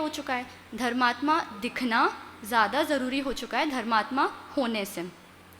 हो चुका है, धर्मात्मा दिखना ज़्यादा ज़रूरी हो चुका है धर्मात्मा होने से।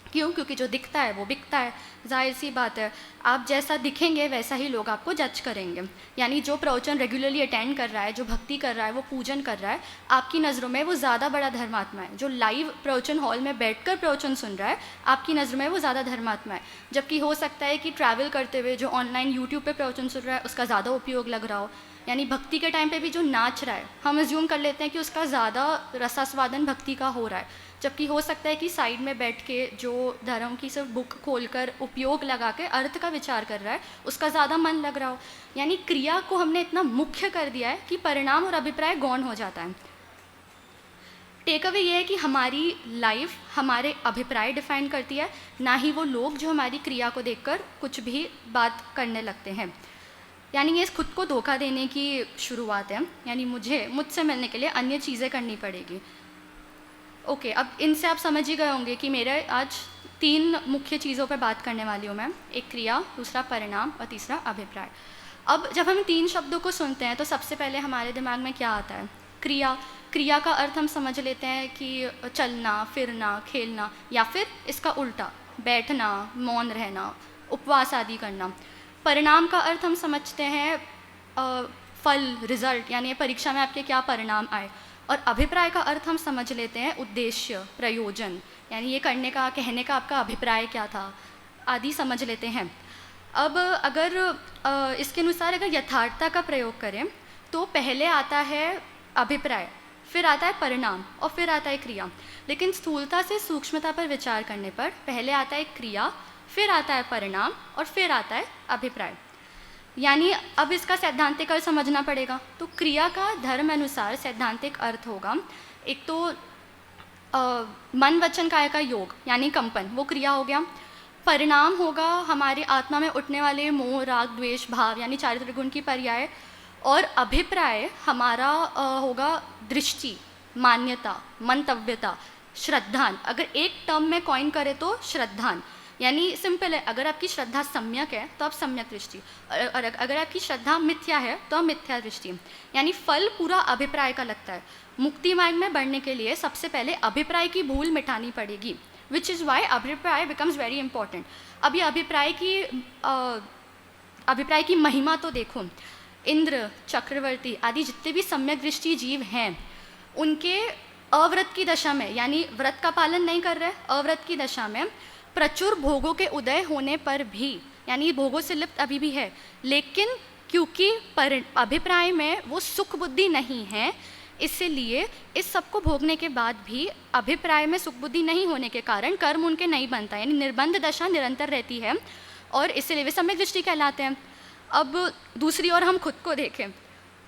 क्यों? क्योंकि जो दिखता है वो बिकता है, जाहिर सी बात है। आप जैसा दिखेंगे वैसा ही लोग आपको जज करेंगे। यानी जो प्रवचन रेगुलरली अटेंड कर रहा है, जो भक्ति कर रहा है, वो पूजन कर रहा है, आपकी नज़रों में वो ज़्यादा बड़ा धर्मात्मा है। जो लाइव प्रवचन हॉल में बैठकर प्रवचन सुन रहा है, आपकी नज़रों में वो ज़्यादा धर्मात्मा है। जबकि हो सकता है कि ट्रैवल करते हुए जो ऑनलाइन यूट्यूब पे प्रवचन सुन रहा है उसका ज़्यादा उपयोग लग रहा हो। यानी भक्ति के टाइम पे भी जो नाच रहा है, हम अज्यूम कर लेते हैं कि उसका ज़्यादा रसास्वादन भक्ति का हो रहा है, जबकि हो सकता है कि साइड में बैठ के जो धर्म की सिर्फ बुक खोलकर उपयोग लगा के अर्थ का विचार कर रहा है, उसका ज़्यादा मन लग रहा हो। यानी क्रिया को हमने इतना मुख्य कर दिया है कि परिणाम और अभिप्राय गौण हो जाता है। टेक अवे ये है कि हमारी लाइफ हमारे अभिप्राय डिफाइन करती है, ना ही वो लोग जो हमारी क्रिया को देखकर कुछ भी बात करने लगते हैं। यानी ये खुद को धोखा देने की शुरुआत है। यानी मुझसे मिलने के लिए अन्य चीज़ें करनी पड़ेगी। ओके, अब इनसे आप समझ ही गए होंगे कि मेरे आज 3 मुख्य चीज़ों पर बात करने वाली हूँ मैं। एक क्रिया, दूसरा परिणाम और तीसरा अभिप्राय। अब जब हम 3 शब्दों को सुनते हैं तो सबसे पहले हमारे दिमाग में क्या आता है? क्रिया। क्रिया का अर्थ हम समझ लेते हैं कि चलना, फिरना, खेलना, या फिर इसका उल्टा, बैठना, मौन रहना, उपवास आदि करना। परिणाम का अर्थ हम समझते हैं फल, रिजल्ट, यानी परीक्षा में आपके क्या परिणाम आए। और अभिप्राय का अर्थ हम समझ लेते हैं उद्देश्य, प्रयोजन, यानी ये करने का, कहने का आपका अभिप्राय क्या था, आदि समझ लेते हैं। अब अगर इसके अनुसार अगर यथार्थता का प्रयोग करें तो पहले आता है अभिप्राय, फिर आता है परिणाम और फिर आता है क्रिया। लेकिन स्थूलता से सूक्ष्मता पर विचार करने पर पहले आता है क्रिया, फिर आता है परिणाम और फिर आता है अभिप्राय। यानी अब इसका सैद्धांतिक अर्थ समझना पड़ेगा। तो क्रिया का धर्म अनुसार सैद्धांतिक अर्थ होगा, एक तो मन वचन काया का योग यानी कंपन, वो क्रिया हो गया। परिणाम होगा हमारी आत्मा में उठने वाले मोह, राग, द्वेष, भाव, यानी चारित्रिक गुण की पर्याय। और अभिप्राय हमारा होगा दृष्टि, मान्यता, मंतव्यता, श्रद्धान। अगर एक टर्म में कॉइन करें तो श्रद्धान, यानी सिंपल है, अगर आपकी श्रद्धा सम्यक है तो आप सम्यक दृष्टि, और अगर आपकी श्रद्धा मिथ्या है तो आप मिथ्या दृष्टि। यानी फल पूरा अभिप्राय का लगता है। मुक्ति मार्ग में बढ़ने के लिए सबसे पहले अभिप्राय की भूल मिटानी पड़ेगी, विच इज़ वाई अभिप्राय बिकम्स वेरी इंपॉर्टेंट। अब ये अभिप्राय की महिमा तो देखो, इंद्र, चक्रवर्ती आदि जितने भी सम्यक दृष्टि जीव हैं, उनके अव्रत की दशा में, यानी व्रत का पालन नहीं कर रहे, अव्रत की दशा में प्रचुर भोगों के उदय होने पर भी, यानी भोगों से लिप्त अभी भी है, लेकिन क्योंकि अभिप्राय में वो सुख बुद्धि नहीं है, इसलिए इस सब को भोगने के बाद भी अभिप्राय में सुख बुद्धि नहीं होने के कारण कर्म उनके नहीं बनता, यानी निर्बंध दशा निरंतर रहती है और इसलिए वे सम्यक दृष्टि कहलाते हैं। अब दूसरी ओर हम खुद को देखें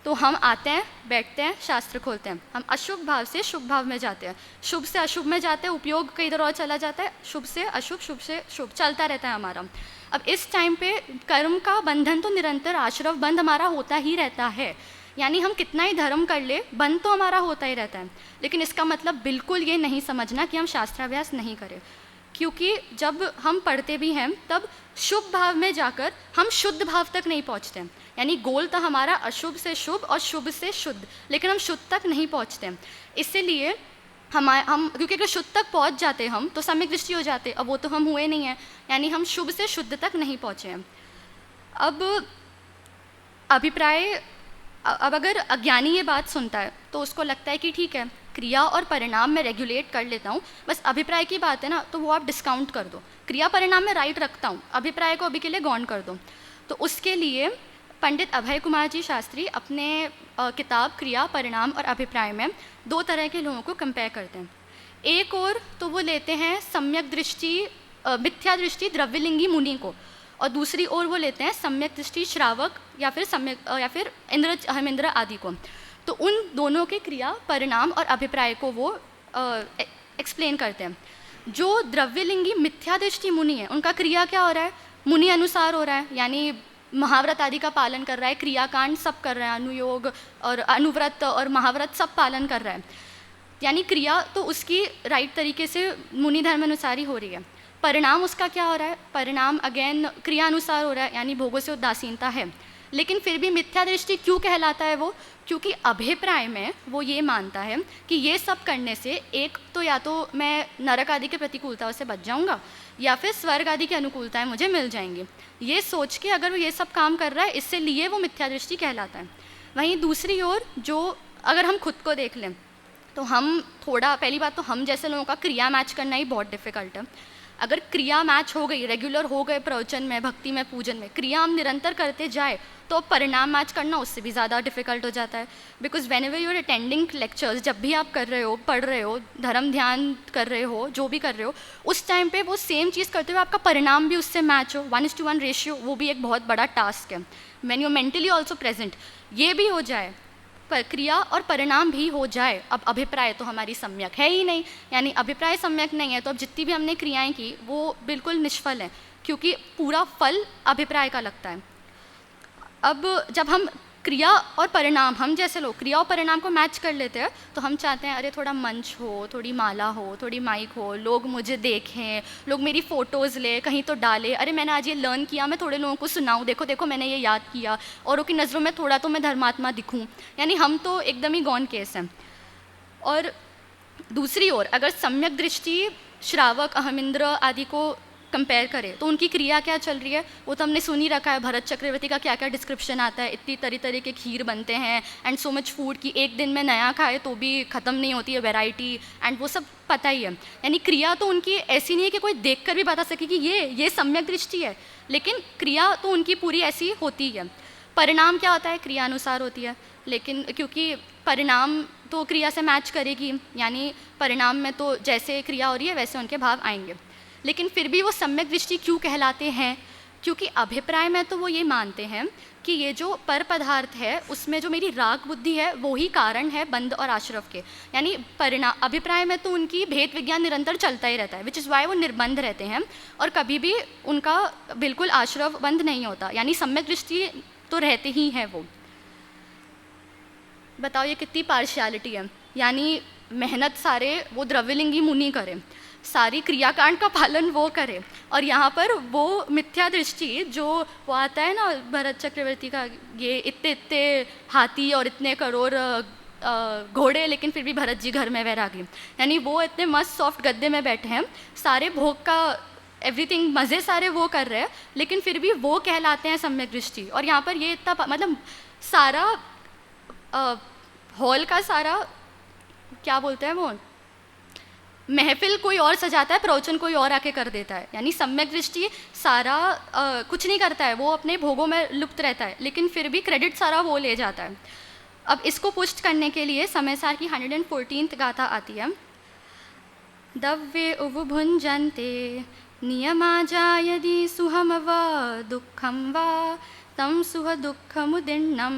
तो हम आते हैं, बैठते हैं, शास्त्र खोलते हैं, हम अशुभ भाव से शुभ भाव में जाते हैं, शुभ से अशुभ में जाते हैं, उपयोग कई इधर और चला जाता है, शुभ से अशुभ, शुभ से शुभ चलता रहता है हमारा। अब इस टाइम पे कर्म का बंधन तो निरंतर, आश्रव बंध हमारा होता ही रहता है, यानी हम कितना ही धर्म कर ले बंध तो हमारा होता ही रहता है। लेकिन इसका मतलब बिल्कुल ये नहीं समझना कि हम शास्त्राभ्यास नहीं करें, क्योंकि जब हम पढ़ते भी हैं तब शुभ भाव में जाकर हम शुद्ध भाव तक नहीं पहुंचते हैं, यानी गोल तो हमारा अशुभ से शुभ और शुभ से शुद्ध, लेकिन हम शुद्ध तक नहीं पहुंचते हैं। इसलिए हम क्योंकि अगर शुद्ध तक पहुंच जाते हम तो सम्यक दृष्टि हो जाते, अब वो तो हम हुए नहीं हैं, यानी हम शुभ से शुद्ध तक नहीं पहुँचे हैं। अब अभिप्राय, अब अगर अज्ञानी ये बात सुनता है तो उसको लगता है कि ठीक है, क्रिया और परिणाम में रेगुलेट कर लेता हूँ, बस अभिप्राय की बात है ना तो वो आप डिस्काउंट कर दो, क्रिया परिणाम में राइट रखता हूँ, अभिप्राय को अभी के लिए गौण कर दो। तो उसके लिए पंडित अभय कुमार जी शास्त्री अपने किताब क्रिया, परिणाम और अभिप्राय में 2 तरह के लोगों को कंपेयर करते हैं। एक और तो वो लेते हैं सम्यक दृष्टि, मिथ्या दृष्टि द्रव्यलिंगी मुनि को, और दूसरी ओर वो लेते हैं सम्यक दृष्टि श्रावक या फिर हेमेंद्र आदि को। तो उन दोनों के क्रिया, परिणाम और अभिप्राय को वो एक्सप्लेन करते हैं। जो द्रव्यलिंगी मिथ्या दृष्टि मुनि है, उनका क्रिया क्या हो रहा है? मुनि अनुसार हो रहा है, यानी महाव्रत आदि का पालन कर रहा है, क्रियाकांड सब कर रहा है, अनुयोग और अनुव्रत और महाव्रत सब पालन कर रहा है, यानी क्रिया तो उसकी राइट तरीके से मुनि धर्म अनुसार ही हो रही है। परिणाम उसका क्या हो रहा है? परिणाम अगेन क्रिया अनुसार हो रहा है, यानी भोगों से उदासीनता है, लेकिन फिर भी मिथ्या दृष्टि क्यों कहलाता है वो? क्योंकि अभिप्राय में वो ये मानता है कि ये सब करने से एक तो या तो मैं नरक आदि के प्रतिकूलताओं से बच जाऊंगा या फिर स्वर्ग आदि की अनुकूलताएं मुझे मिल जाएंगी। ये सोच के अगर वो ये सब काम कर रहा है, इससे लिए वो मिथ्या दृष्टि कहलाता है। वहीं दूसरी ओर जो अगर हम खुद को देख लें तो हम थोड़ा, पहली बात तो हम जैसे लोगों का क्रिया मैच करना ही बहुत डिफ़िकल्ट है। अगर क्रिया मैच हो गई, रेगुलर हो गए प्रवचन में, भक्ति में, पूजन में, क्रिया हम निरंतर करते जाए तो परिणाम मैच करना उससे भी ज़्यादा डिफ़िकल्ट हो जाता है। Because whenever you are attending lectures, जब भी आप कर रहे हो, पढ़ रहे हो, धर्म ध्यान कर रहे हो, जो भी कर रहे हो, उस टाइम पे वो सेम चीज़ करते हुए आपका परिणाम भी उससे मैच हो, 1:1 रेशियो, वो भी एक बहुत बड़ा टास्क है। When you mentally also present, ये भी हो जाए, क्रिया और परिणाम भी हो जाए। अब अभिप्राय तो हमारी सम्यक है ही नहीं, यानी अभिप्राय सम्यक नहीं है तो अब जितनी भी हमने क्रियाएं की वो बिल्कुल निष्फल है, क्योंकि पूरा फल अभिप्राय का लगता है। अब जब हम क्रिया और परिणाम, हम जैसे लोग क्रिया और परिणाम को मैच कर लेते हैं तो हम चाहते हैं अरे थोड़ा मंच हो, थोड़ी माला हो, थोड़ी माइक हो, लोग मुझे देखें, लोग मेरी फ़ोटोज़ ले, कहीं तो डाले, अरे मैंने आज ये लर्न किया, मैं थोड़े लोगों को सुनाऊं, देखो देखो मैंने ये याद किया, औरों की नज़रों में थोड़ा तो मैं धर्मात्मा दिखूं। यानी हम तो एकदम ही गौन केस हैं। और दूसरी ओर अगर सम्यक दृष्टि श्रावक, अहमिंद्र आदि को कंपेयर करें तो उनकी क्रिया क्या चल रही है वो तो हमने सुन ही रखा है। भरत चक्रवर्ती का क्या क्या डिस्क्रिप्शन आता है, इतनी तरह के खीर बनते हैं एंड सो मच फूड कि एक दिन में नया खाए तो भी ख़त्म नहीं होती है वैरायटी, एंड वो सब पता ही है। यानी क्रिया तो उनकी ऐसी नहीं है कि कोई देख कर भी बता सके कि ये सम्यक दृष्टि है, लेकिन क्रिया तो उनकी पूरी ऐसी होती है। परिणाम क्या होता है? क्रिया अनुसार होती है, लेकिन क्योंकि परिणाम तो क्रिया से मैच करेगी, यानी परिणाम में तो जैसे क्रिया हो रही है वैसे उनके भाव आएंगे। लेकिन फिर भी वो सम्यक दृष्टि क्यों कहलाते हैं? क्योंकि अभिप्राय में तो वो ये मानते हैं कि ये जो पर पदार्थ है उसमें जो मेरी राग बुद्धि है वो ही कारण है बंध और आश्रव के। यानी परिणाम, अभिप्राय में तो उनकी भेद विज्ञान निरंतर चलता ही रहता है, विच इज़ वाई वो निर्बंध रहते हैं और कभी भी उनका बिल्कुल आश्रव बंध नहीं होता, यानी सम्यक दृष्टि तो रहते ही हैं वो। बताओ ये कितनी पार्शियलिटी है। यानी मेहनत सारे वो द्रव्यलिंगी मुनि करें, सारी क्रियाकांड का पालन वो करे, और यहाँ पर वो मिथ्या दृष्टि जो वो आता है ना भरत चक्रवर्ती का, ये इतने इतने हाथी और इतने करोड़ घोड़े, लेकिन फिर भी भरत जी घर में वैरागी। यानी वो इतने मस्त सॉफ्ट गद्दे में बैठे हैं, सारे भोग का एवरीथिंग मज़े सारे वो कर रहे हैं, लेकिन फिर भी वो कहलाते हैं सम्यक दृष्टि। और यहाँ पर ये इतना मतलब सारा हॉल का सारा क्या बोलते हैं वो महफिल कोई और सजाता है, प्रवचन कोई और आके कर देता है। यानी सम्यक दृष्टि सारा कुछ नहीं करता है, वो अपने भोगों में लुप्त रहता है, लेकिन फिर भी क्रेडिट सारा वो ले जाता है। अब इसको पुष्ट करने के लिए समयसार की 114th गाथा आती है। दव्ये उवभुञ्जन्ते नियमाजा यदि सुहम व दुःखं वा तं सुह दुःखमुदीर्णं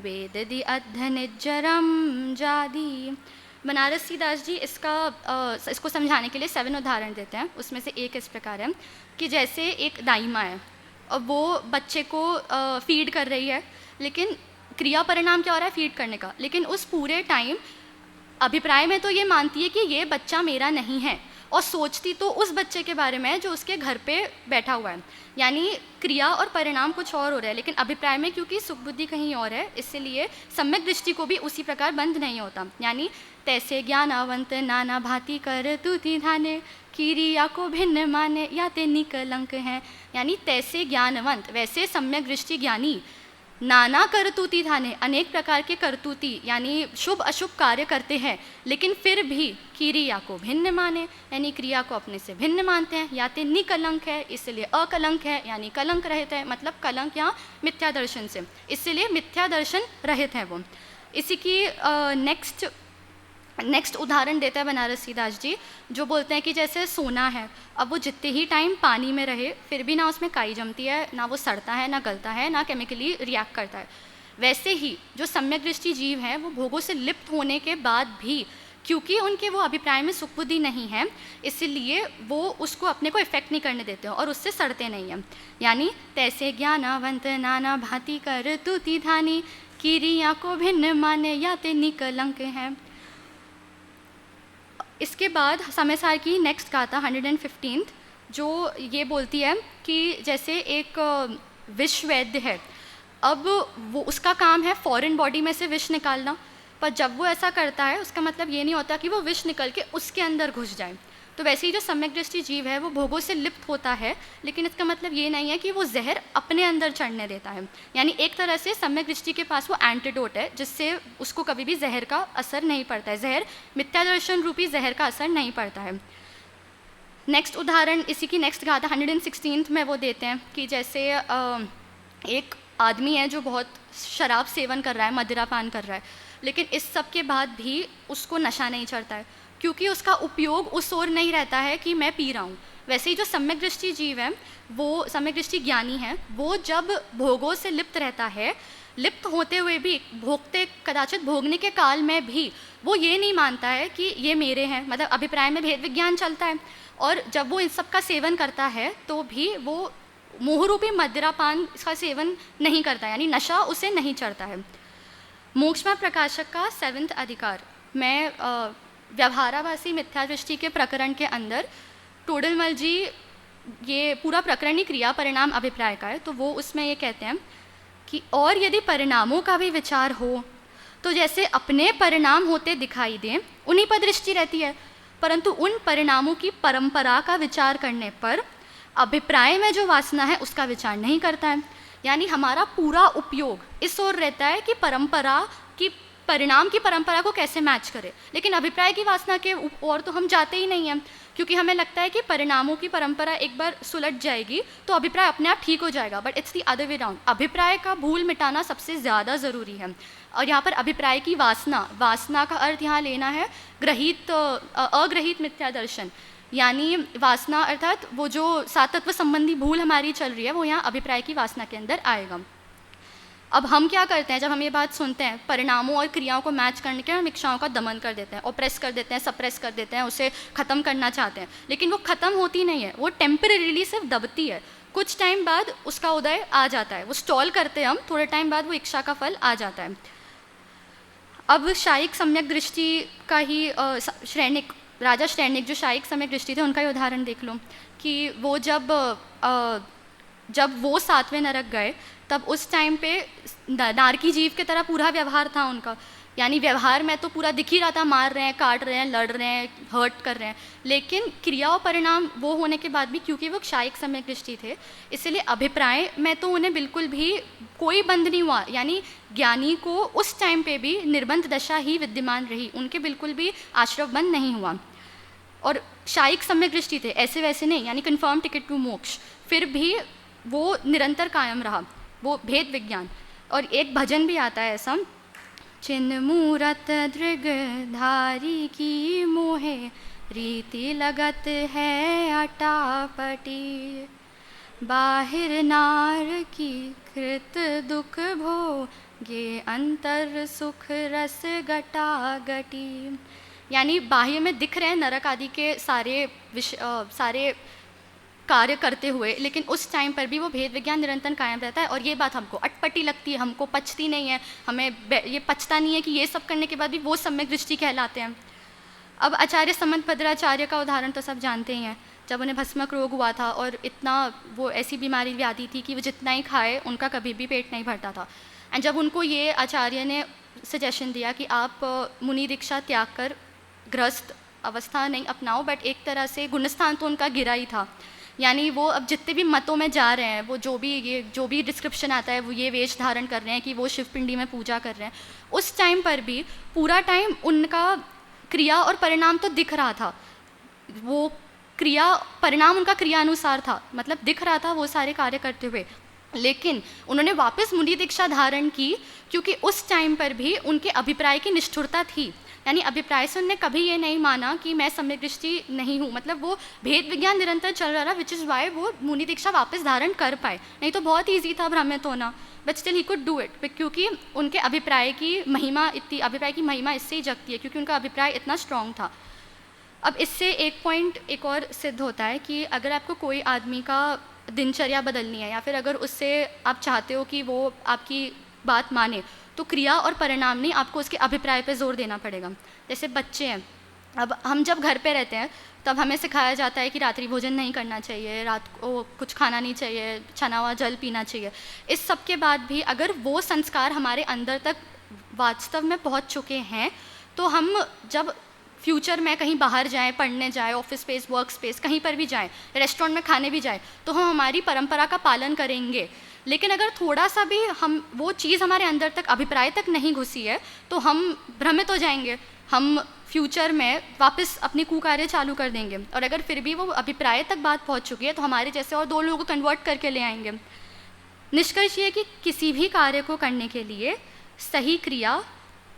वेददि अध्यनिज्जरं जादि। बनारसी दास जी इसको समझाने के लिए 7 उदाहरण देते हैं। उसमें से एक इस प्रकार है कि जैसे एक दाई माँ है और वो बच्चे को फीड कर रही है, लेकिन क्रिया परिणाम क्या हो रहा है? फीड करने का। लेकिन उस पूरे टाइम अभिप्राय में तो ये मानती है कि ये बच्चा मेरा नहीं है, और सोचती तो उस बच्चे के बारे में जो उसके घर पे बैठा हुआ है। यानी क्रिया और परिणाम कुछ और हो रहा है, लेकिन अभिप्राय में क्योंकि सुख बुद्धि कहीं और है, इसलिए सम्यक दृष्टि को भी उसी प्रकार बंध नहीं होता। यानी तैसे ज्ञानावंत नाना भांति कर तुति धाने, क्रिया को भिन्न माने या ते निकलंक हैं। यानी तैसे ज्ञानवंत, वैसे सम्यक दृष्टि ज्ञानी, नाना करतूति धाने, अनेक प्रकार के करतूति यानी शुभ अशुभ कार्य करते हैं, लेकिन फिर भी क्रिया को भिन्न माने, यानी क्रिया को अपने से भिन्न मानते हैं। या ते निकलंक है, इसलिए अकलंक है, यानी कलंक रहित है, मतलब कलंक यहाँ मिथ्या दर्शन से, इसलिए मिथ्या दर्शन रहित है वो। इसी की नेक्स्ट उदाहरण देता है बनारसी दास जी, जो बोलते हैं कि जैसे सोना है, अब वो जितने ही टाइम पानी में रहे फिर भी ना उसमें काई जमती है, ना वो सड़ता है, ना गलता है, ना केमिकली रिएक्ट करता है। वैसे ही जो सम्यक दृष्टि जीव हैं वो भोगों से लिप्त होने के बाद भी, क्योंकि उनके वो अभिप्राय में सुख बुद्धि नहीं है, इसलिए वो उसको अपने को इफेक्ट नहीं करने देते हैं और उससे सड़ते नहीं हैं। यानी तैसे ज्ञानावंत नाना भांति कर तुति धानी, क्रिया को भिन्न माने या ते निकलंक हैं। इसके बाद समयसार की नेक्स्ट गाथा 115th, जो ये बोलती है कि जैसे एक विश्व वैद्य है, अब वो उसका काम है फॉरेन बॉडी में से विष निकालना, पर जब वो ऐसा करता है उसका मतलब ये नहीं होता कि वो विष निकल के उसके अंदर घुस जाए। तो वैसे ही जो सम्यक दृष्टि जीव है वो भोगों से लिप्त होता है, लेकिन इसका मतलब ये नहीं है कि वो जहर अपने अंदर चढ़ने देता है। यानी एक तरह से सम्यक दृष्टि के पास वो एंटीडोट है जिससे उसको कभी भी जहर का असर नहीं पड़ता है, जहर मिथ्या दर्शन रूपी जहर का असर नहीं पड़ता है। नेक्स्ट उदाहरण इसी की नेक्स्ट गाथा 116 में वो देते हैं कि जैसे एक आदमी है जो बहुत शराब सेवन कर रहा है, मदिरा पान कर रहा है, लेकिन इस सब के बाद भी उसको नशा नहीं चढ़ता है क्योंकि उसका उपयोग उस ओर नहीं रहता है कि मैं पी रहा हूँ। वैसे ही जो सम्यक दृष्टि जीव है, वो सम्यक दृष्टि ज्ञानी है, वो जब भोगों से लिप्त रहता है, लिप्त होते हुए भी, भोगते कदाचित भोगने के काल में भी वो ये नहीं मानता है कि ये मेरे हैं, मतलब अभिप्राय में भेद विज्ञान चलता है। और जब वो इन सब का सेवन करता है तो भी वो मोहरूपी मदिरा पान इसका सेवन नहीं करता, यानी नशा उसे नहीं चढ़ता है। मोक्षमा प्रकाशक का 7वां अधिकार मैं व्यवहाराभासी मिथ्या दृष्टि के प्रकरण के अंदर टोडरमल जी, ये पूरा प्रकरण ही क्रिया परिणाम अभिप्राय का है, तो वो उसमें ये कहते हैं कि और यदि परिणामों का भी विचार हो तो जैसे अपने परिणाम होते दिखाई दें उन्हीं पर दृष्टि रहती है, परंतु उन परिणामों की परंपरा का विचार करने पर अभिप्राय में जो वासना है उसका विचार नहीं करता है। यानी हमारा पूरा उपयोग इस ओर रहता है कि परंपरा की, परिणाम की परंपरा को कैसे मैच करे, लेकिन अभिप्राय की वासना के और तो हम जाते ही नहीं हैं, क्योंकि हमें लगता है कि परिणामों की परंपरा एक बार सुलझ जाएगी तो अभिप्राय अपने आप ठीक हो जाएगा। But it's the other way round, अभिप्राय का भूल मिटाना सबसे ज़्यादा ज़रूरी है। और यहाँ पर अभिप्राय की वासना, वासना का अर्थ यहाँ लेना है ग्रहित अग्रहित मिथ्या दर्शन, यानी वासना अर्थात वो जो सात तत्व संबंधी भूल हमारी चल रही है वो यहाँ अभिप्राय की वासना के अंदर आएगा। अब हम क्या करते हैं, जब हम ये बात सुनते हैं, परिणामों और क्रियाओं को मैच करने के हम इच्छाओं का दमन कर देते हैं, ऑप्रेस कर देते हैं, सप्रेस कर देते हैं, उसे ख़त्म करना चाहते हैं, लेकिन वो ख़त्म होती नहीं है, वो टेम्परेरीली सिर्फ दबती है। कुछ टाइम बाद उसका उदय आ जाता है, वो स्टॉल करते हैं हम, थोड़े टाइम बाद वो इच्छा का फल आ जाता है। अब शायिक सम्यक दृष्टि का ही श्रेणिक, राजा श्रेणिक जो शायिक सम्यक दृष्टि थे उनका ही उदाहरण देख लो कि वो जब वो 7वें नरक गए तब उस टाइम पे नारकी जीव की तरह पूरा व्यवहार था उनका, यानी व्यवहार में तो पूरा दिख ही रहा था, मार रहे हैं, काट रहे हैं, लड़ रहे हैं, हर्ट कर रहे हैं, लेकिन क्रिया और परिणाम वो होने के बाद भी क्योंकि वो क्षायिक सम्यक दृष्टि थे, इसलिए अभिप्राय में तो उन्हें बिल्कुल भी कोई बंध नहीं हुआ। यानी ज्ञानी को उस टाइम पे भी निर्बंध दशा ही विद्यमान रही, उनके बिल्कुल भी आश्रव बंद नहीं हुआ। और क्षायिक सम्यक दृष्टि थे, ऐसे वैसे नहीं, यानी कन्फर्म टिकट टू मोक्ष, फिर भी वो निरंतर कायम रहा, वो भेद विज्ञान। और एक भजन भी आता है ऐसा, चिन्ह मूरत दृग धारी की मोहे रीति लगत है अटापटी, बाहिर नार की कृत दुख भोगे अंतर सुख रस गटा गटी। यानी बाह्य में दिख रहे हैं नरक आदि के सारे कार्य करते हुए, लेकिन उस टाइम पर भी वो भेद विज्ञान निरंतर कायम रहता है। और ये बात हमको अटपटी लगती है, हमको पचती नहीं है, हमें ये पचता नहीं है कि ये सब करने के बाद भी वो सम्यक दृष्टि कहलाते हैं। अब आचार्य समंत भद्राचार्य का उदाहरण तो सब जानते ही हैं, जब उन्हें भस्मक रोग हुआ था और इतना वो ऐसी बीमारी व्याधि थी कि वो जितना ही खाए उनका कभी भी पेट नहीं भरता था। एंड जब उनको ये आचार्य ने सजेशन दिया कि आप मुनि दीक्षा त्याग कर गृहस्थ अवस्था नहीं अपनाओ, बट एक तरह से गुणस्थान तो उनका गिरा ही था, यानी वो अब जितने भी मतों में जा रहे हैं, वो जो भी डिस्क्रिप्शन आता है, वो ये वेश धारण कर रहे हैं कि वो शिवपिंडी में पूजा कर रहे हैं, उस टाइम पर भी पूरा टाइम उनका क्रिया और परिणाम तो दिख रहा था, वो क्रिया परिणाम उनका क्रिया अनुसार था, मतलब दिख रहा था वो सारे कार्य करते हुए, लेकिन उन्होंने वापस मुनि दीक्षा धारण की क्योंकि उस टाइम पर भी उनके अभिप्राय की निष्ठुरता थी। यानी अभिप्राय से उन्होंने कभी ये नहीं माना कि मैं सम्यक दृष्टि नहीं हूँ, मतलब वो भेद विज्ञान निरंतर चल रहा, विच इज़ वाई वो मुनि दीक्षा वापस धारण कर पाए, नहीं तो बहुत ईजी था भ्रमित होना, but still he could do it, क्योंकि उनके अभिप्राय की महिमा इससे ही जगती है, क्योंकि उनका अभिप्राय इतना स्ट्रॉन्ग था। अब इससे एक पॉइंट एक और सिद्ध होता है कि अगर आपको कोई आदमी का दिनचर्या बदलनी है, या फिर अगर उससे आप चाहते हो कि वो आपकी बात माने, तो क्रिया और परिणाम नहीं, आपको उसके अभिप्राय पे जोर देना पड़ेगा। जैसे बच्चे हैं, अब हम जब घर पे रहते हैं तब हमें सिखाया जाता है कि रात्रि भोजन नहीं करना चाहिए, रात को कुछ खाना नहीं चाहिए, छना हुआ जल पीना चाहिए। इस सब के बाद भी अगर वो संस्कार हमारे अंदर तक वास्तव में पहुंच चुके हैं, तो हम जब फ्यूचर में कहीं बाहर जाएं, पढ़ने जाएं, ऑफिस स्पेस, वर्क स्पेस, कहीं पर भी जाएं, रेस्टोरेंट में खाने भी जाएं, तो हम हमारी परंपरा का पालन करेंगे। लेकिन अगर थोड़ा सा भी हम वो चीज़ हमारे अंदर तक, अभिप्राय तक नहीं घुसी है, तो हम भ्रमित हो जाएंगे, हम फ्यूचर में वापस अपनी कुकार्य चालू कर देंगे। और अगर फिर भी वो अभिप्राय तक बात पहुंच चुकी है, तो हमारे जैसे और 2 लोगों को कन्वर्ट करके ले आएंगे। निष्कर्ष ये कि किसी भी कार्य को करने के लिए सही क्रिया,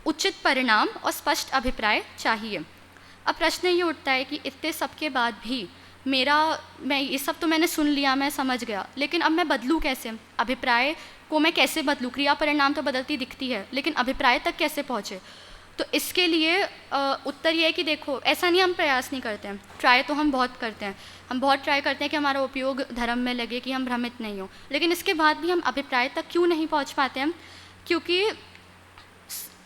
उचित परिणाम और स्पष्ट अभिप्राय चाहिए। अब प्रश्न ये उठता है कि इतने सब के बाद भी मैं ये सब तो मैंने सुन लिया, मैं समझ गया, लेकिन अब मैं बदलूँ कैसे? अभिप्राय को मैं कैसे बदलूँ? क्रिया परिणाम तो बदलती दिखती है, लेकिन अभिप्राय तक कैसे पहुँचे? तो इसके लिए उत्तर ये है कि देखो, ऐसा नहीं हम प्रयास नहीं करते हैं, ट्राई तो हम बहुत करते हैं, हम बहुत ट्राई करते हैं कि हमारा उपयोग धर्म में लगे, कि हम भ्रमित नहीं हो, लेकिन इसके बाद भी हम अभिप्राय तक क्यों नहीं पहुँच पाते हैं? क्योंकि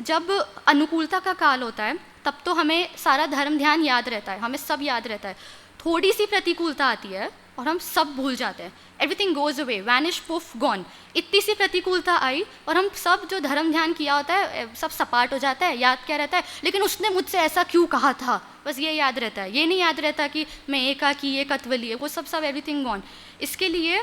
जब अनुकूलता का काल होता है तब तो हमें सारा धर्म ध्यान याद रहता है, हमें सब याद रहता है। थोड़ी सी प्रतिकूलता आती है और हम सब भूल जाते हैं, everything goes away, vanish, puff, gone. इतनी सी प्रतिकूलता आई और हम सब जो धर्म ध्यान किया होता है सब सपाट हो जाता है, याद क्या रहता है? लेकिन उसने मुझसे ऐसा क्यों कहा था, बस ये याद रहता है। ये नहीं याद रहता कि मैं एकाकी एकत्व लिए, वो सब एवरीथिंग गॉन। इसके लिए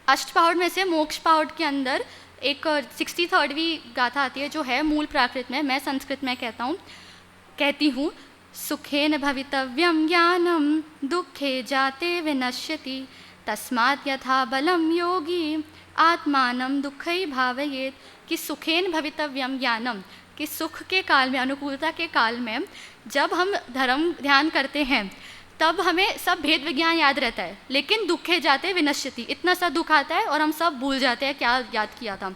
अष्टपहड़ में से मोक्ष पहाड़ के अंदर एक 63वीं गाथा आती है, जो है मूल प्राकृत में, मैं संस्कृत में कहती हूँ, सुखेन भवितव्यम ज्ञानम दुखे जाते विनश्यति तस्मात् यथा बलम योगी आत्मानं दुःखै भावयेत्। कि सुखेन भवितव्यम ज्ञानम, कि सुख के काल में, अनुकूलता के काल में जब हम धर्म ध्यान करते हैं तब हमें सब भेद विज्ञान याद रहता है, लेकिन दुखे जाते विनश्यति, इतना सा दुख आता है और हम सब भूल जाते हैं क्या याद किया था।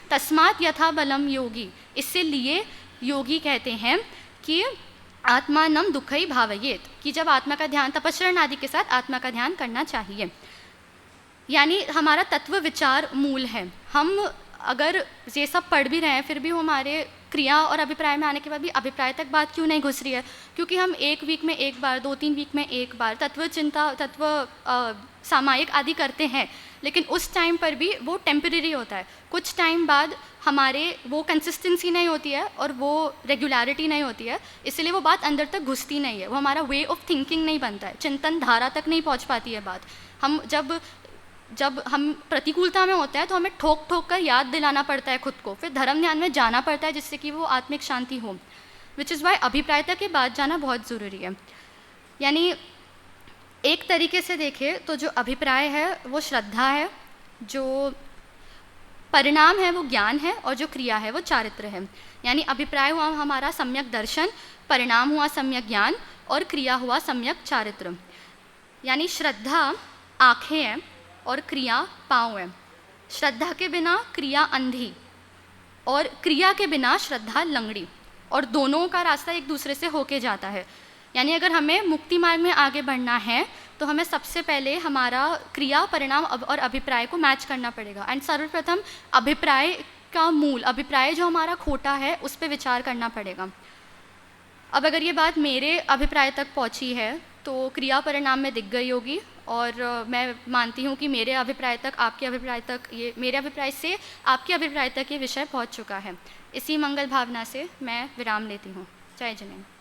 तस्मात् यथा बलम योगी, इसलिए योगी कहते हैं कि आत्मानं दुःखै भावयेत्, कि जब आत्मा का ध्यान, तपस्रण आदि के साथ आत्मा का ध्यान करना चाहिए। यानी हमारा तत्व विचार मूल है। हम अगर ये सब पढ़ भी रहे हैं, फिर भी हमारे क्रिया और अभिप्राय में आने के बाद भी अभिप्राय तक बात क्यों नहीं घुस रही है? क्योंकि हम 1 वीक में एक बार, 2-3 वीक में एक बार तत्व चिंता, तत्व सामायिक आदि करते हैं, लेकिन उस टाइम पर भी वो टेम्परेरी होता है। कुछ टाइम बाद हमारे वो कंसिस्टेंसी नहीं होती है और वो रेगुलरिटी नहीं होती है, इसलिए वो बात अंदर तक घुसती नहीं है, वो हमारा वे ऑफ थिंकिंग नहीं बनता है, चिंतन धारा तक नहीं पहुंच पाती है बात। हम जब हम प्रतिकूलता में होते हैं तो हमें ठोक ठोक कर याद दिलाना पड़ता है खुद को, फिर धर्म ध्यान में जाना पड़ता है जिससे कि वो आत्मिक शांति हो। विच इज़ वाई अभिप्रायता के बाद जाना बहुत ज़रूरी है। यानी एक तरीके से देखें तो जो अभिप्राय है वो श्रद्धा है, जो परिणाम है वो ज्ञान है, और जो क्रिया है वो चारित्र है। यानी अभिप्राय हुआ हमारा सम्यक दर्शन, परिणाम हुआ सम्यक ज्ञान, और क्रिया हुआ सम्यक चारित्र। यानी श्रद्धा आँखें हैं और क्रिया पाँव है। श्रद्धा के बिना क्रिया अंधी, और क्रिया के बिना श्रद्धा लंगड़ी, और दोनों का रास्ता एक दूसरे से होके जाता है। यानी अगर हमें मुक्ति मार्ग में आगे बढ़ना है तो हमें सबसे पहले हमारा क्रिया, परिणाम और अभिप्राय को मैच करना पड़ेगा। एंड सर्वप्रथम अभिप्राय का मूल, अभिप्राय जो हमारा खोटा है उस पर विचार करना पड़ेगा। अब अगर ये बात मेरे अभिप्राय तक पहुँची है तो क्रिया परिणाम में दिख गई होगी, और मैं मानती हूँ कि मेरे अभिप्राय तक, आपके अभिप्राय तक, ये मेरे अभिप्राय से आपके अभिप्राय तक ये विषय पहुँच चुका है। इसी मंगल भावना से मैं विराम लेती हूँ। जय जिनेन्द्र।